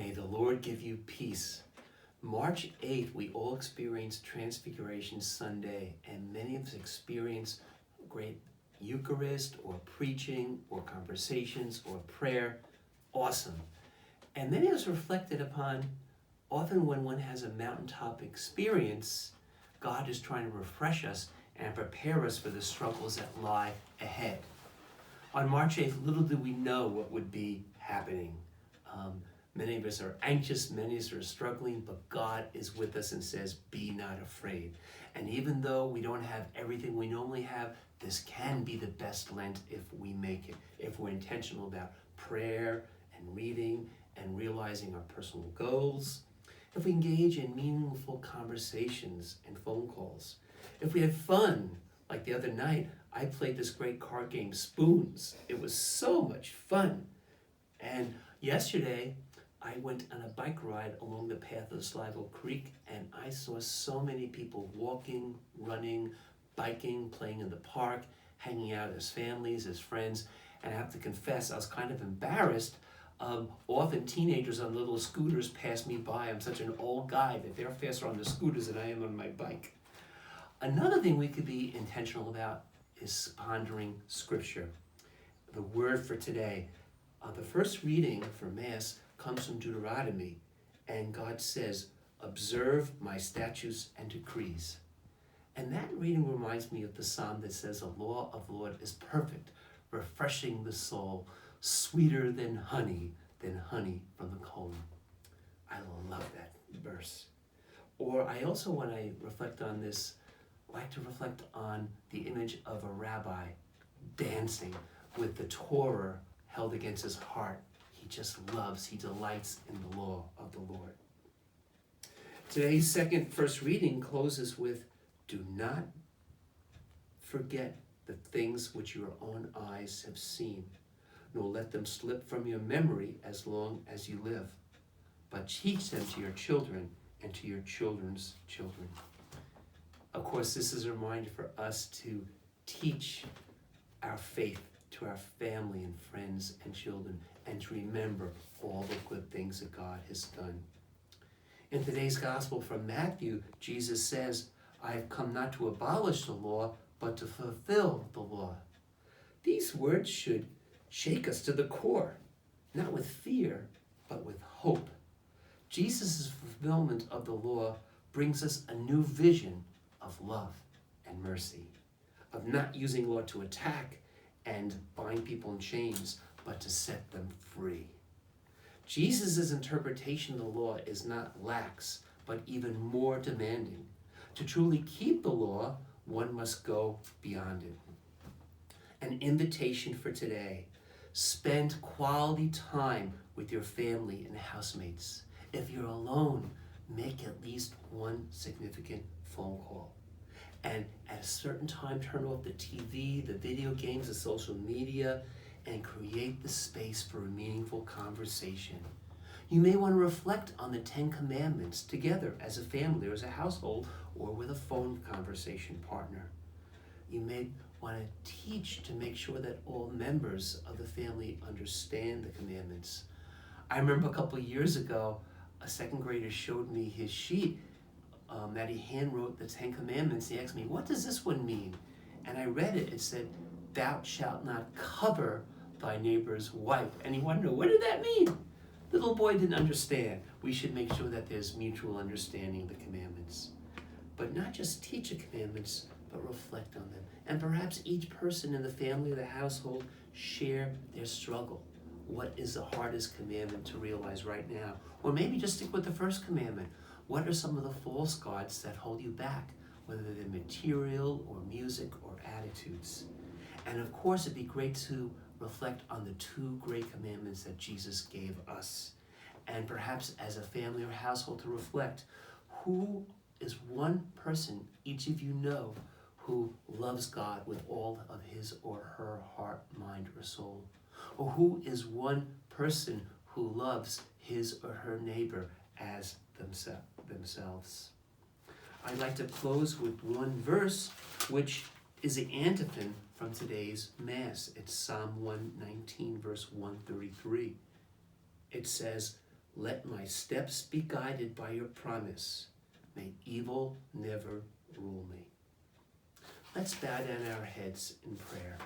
May the Lord give you peace. March 8th, we all experience Transfiguration Sunday, and many of us experience great Eucharist or preaching or conversations or prayer. Awesome. And many of us reflected upon, often when one has a mountaintop experience, God is trying to refresh us and prepare us for the struggles that lie ahead. On March 8th, little did we know what would be happening. Many of us are anxious, many of us are struggling, but God is with us and says, be not afraid. And even though we don't have everything we normally have, this can be the best Lent if we make it, if we're intentional about prayer and reading and realizing our personal goals, if we engage in meaningful conversations and phone calls, if we have fun, like the other night, I played this great card game, Spoons. It was so much fun. And yesterday, I went on a bike ride along the path of Sligo Creek, and I saw so many people walking, running, biking, playing in the park, hanging out as families, as friends. And I have to confess, I was kind of embarrassed. Often teenagers on little scooters pass me by. I'm such an old guy that they're faster on the scooters than I am on my bike. Another thing we could be intentional about is pondering Scripture. The word for today, the first reading for Mass comes from Deuteronomy, and God says, observe my statutes and decrees. And that reading reminds me of the psalm that says, the law of the Lord is perfect, refreshing the soul, sweeter than honey from the comb. I love that verse. Or I also, when I reflect on this, like to reflect on the image of a rabbi dancing with the Torah held against his heart. He just loves, he delights in the law of the Lord. Today's first reading closes with, do not forget the things which your own eyes have seen, nor let them slip from your memory as long as you live, but teach them to your children and to your children's children. Of course, this is a reminder for us to teach our faith to our family and friends and children, and to remember all the good things that God has done. In today's gospel from Matthew, Jesus says, I have come not to abolish the law, but to fulfill the law. These words should shake us to the core, not with fear, but with hope. Jesus' fulfillment of the law brings us a new vision of love and mercy, of not using law to attack and bind people in chains, but to set them free. Jesus' interpretation of the law is not lax, but even more demanding. To truly keep the law, one must go beyond it. An invitation for today: spend quality time with your family and housemates. If you're alone, make at least one significant phone call. And at a certain time, turn off the TV, the video games, the social media, and create the space for a meaningful conversation. You may want to reflect on the 10 Commandments together as a family or as a household, or with a phone conversation partner. You may want to teach to make sure that all members of the family understand the commandments. I remember a couple of years ago, a second grader showed me his sheet that he hand wrote the 10 Commandments. He asked me, what does this one mean? And I read it. It said, thou shalt not cover thy neighbor's wife. And he wanted to know, what did that mean? The little boy didn't understand. We should make sure that there's mutual understanding of the commandments. But not just teach the commandments, but reflect on them. And perhaps each person in the family or the household share their struggle. What is the hardest commandment to realize right now? Or maybe just stick with the first commandment. What are some of the false gods that hold you back, whether they're material or music or attitudes? And of course, it'd be great to reflect on the 2 great commandments that Jesus gave us. And perhaps as a family or household to reflect, who is one person each of you know who loves God with all of his or her heart, mind, or soul? Or who is one person who loves his or her neighbor as themselves? I'd like to close with one verse, which is the antiphon from today's Mass. It's Psalm 119, verse 133. It says, Let my steps be guided by your promise. May evil never rule me. Let's bow down our heads in prayer.